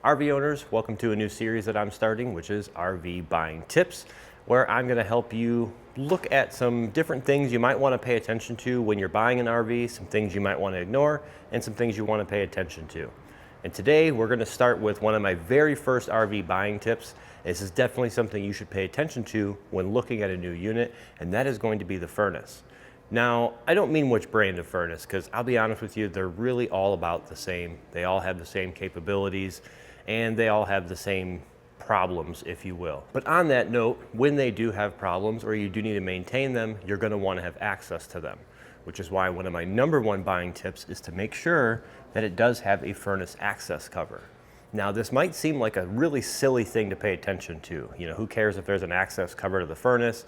RV owners, welcome to a new series that I'm starting, which is RV Buying Tips, where I'm going to help you look at some different things you might want to pay attention to when you're buying an RV, some things you might want to ignore, and some things you want to pay attention to. And today we're going to start with one of my very first RV buying tips. This is definitely something you should pay attention to when looking at a new unit, and that is going to be the furnace. Now, I don't mean which brand of furnace, because I'll be honest with you, they're really all about the same. They all have the same capabilities, and they all have the same problems, if you will. But on that note, when they do have problems or you do need to maintain them, you're going to want to have access to them, which is why one of my number one buying tips is to make sure that it does have a furnace access cover. Now, this might seem like a really silly thing to pay attention to. You know, who cares if there's an access cover to the furnace?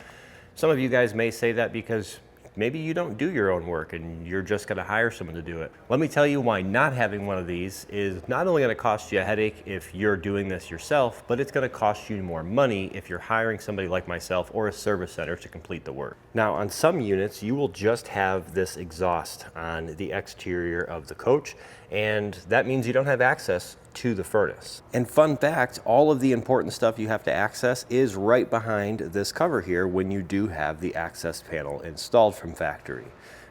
Some of you guys may say that because maybe you don't do your own work and you're just going to hire someone to do it. Let me tell you why not having one of these is not only going to cost you a headache if you're doing this yourself, but it's going to cost you more money if you're hiring somebody like myself or a service center to complete the work. Now, on some units, you will just have this exhaust on the exterior of the coach, and that means you don't have access to the furnace. And fun fact, all of the important stuff you have to access is right behind this cover here when you do have the access panel installed from factory,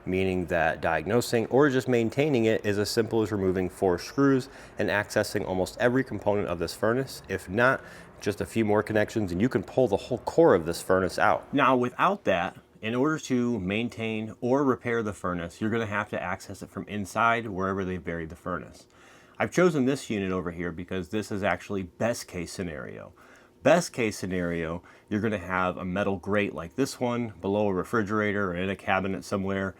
meaning that diagnosing or just maintaining it is as simple as removing 4 screws and accessing almost every component of this furnace. If not, just a few more connections and you can pull the whole core of this furnace out. Now, without that, in order to maintain or repair the furnace, you're going to have to access it from inside wherever they buried the furnace. I've chosen this unit over here because this is actually best case scenario. Best case scenario, you're going to have a metal grate like this one below a refrigerator or in a cabinet somewhere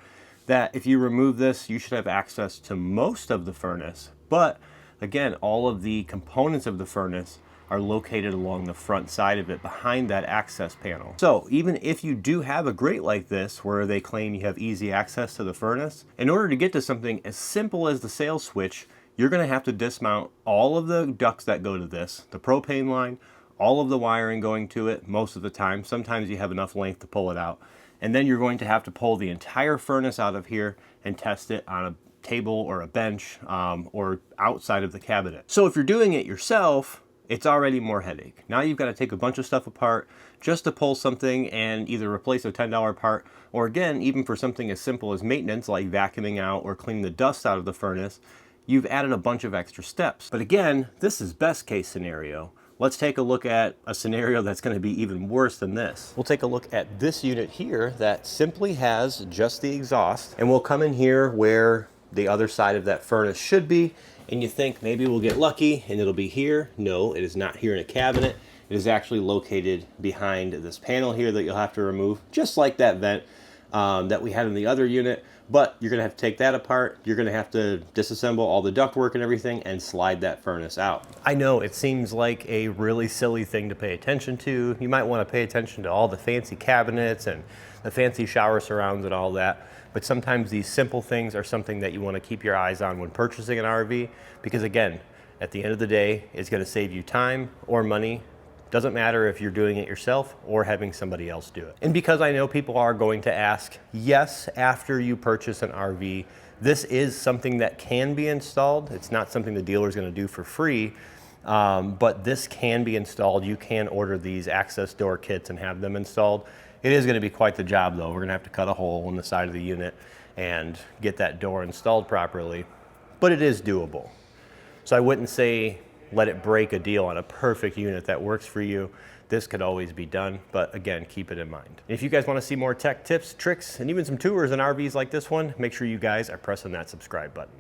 that if you remove this, you should have access to most of the furnace. But again, all of the components of the furnace are located along the front side of it behind that access panel. So even if you do have a grate like this where they claim you have easy access to the furnace, in order to get to something as simple as the sail switch, you're going to have to dismount all of the ducts that go to this, the propane line, all of the wiring going to it most of the time. Sometimes you have enough length to pull it out. And then you're going to have to pull the entire furnace out of here and test it on a table or a bench or outside of the cabinet. So if you're doing it yourself, it's already more headache. Now you've got to take a bunch of stuff apart just to pull something and either replace a $10 part, or again, even for something as simple as maintenance like vacuuming out or cleaning the dust out of the furnace, you've added a bunch of extra steps. But again, this is best case scenario. Let's take a look at a scenario that's going to be even worse than this. We'll take a look at this unit here that simply has just the exhaust, and we'll come in here where the other side of that furnace should be, and you think maybe we'll get lucky and it'll be here. No, it is not here in a cabinet. It is actually located behind this panel here that you'll have to remove, just like that vent that we had in the other unit. But you're going to have to take that apart. You're going to have to disassemble all the ductwork and everything and slide that furnace out. I know it seems like a really silly thing to pay attention to. You might want to pay attention to all the fancy cabinets and the fancy shower surrounds and all that. But sometimes these simple things are something that you want to keep your eyes on when purchasing an RV, because again, at the end of the day, it's going to save you time or money. Doesn't matter if you're doing it yourself or having somebody else do it. And because I know people are going to ask, yes, after you purchase an RV, this is something that can be installed. It's not something the dealer is going to do for free, but this can be installed. You can order these access door kits and have them installed. It is going to be quite the job though. We're going to have to cut a hole in the side of the unit and get that door installed properly, but it is doable. So I wouldn't say let it break a deal on a perfect unit that works for you. This could always be done, but again, keep it in mind. If you guys want to see more tech tips, tricks, and even some tours in RVs like this one, make sure you guys are pressing that subscribe button.